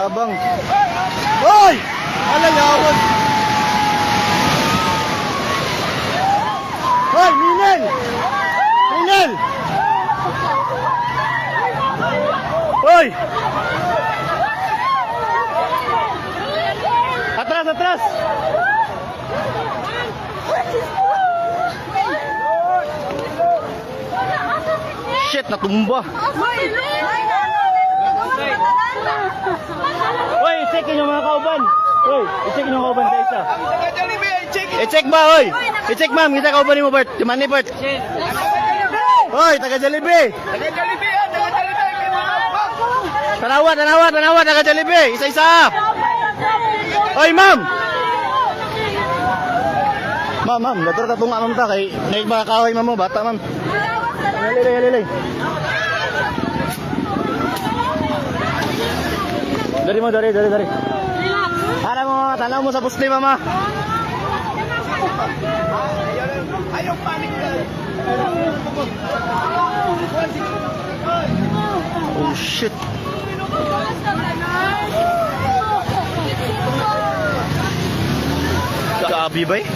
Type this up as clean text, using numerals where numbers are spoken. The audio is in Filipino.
tabang. Hoy! Alayawan! Hoy, Ninel! Ninel! Hoy! Atras, atras! Shit, natumba. Hoy, i-check yung mga kauban. Hoy, i-check yung kauban sa isa. I-check ba, hoy? I-check ma'am, kita kauban mo, Bert. Di man ni Bert. Hoy, taga Jollibee. Tanawa, taga Jollibee. Isa-isa. Hoy, ma'am. Ma'am, dator ta tunga ma'am ta kay naig mga kahoy ma'am mo, bata ma'am. Halilay. Dari. Tanaw mo sa pusli, mama. Ayaw panik ka. Oh, shit. Grabe ba eh?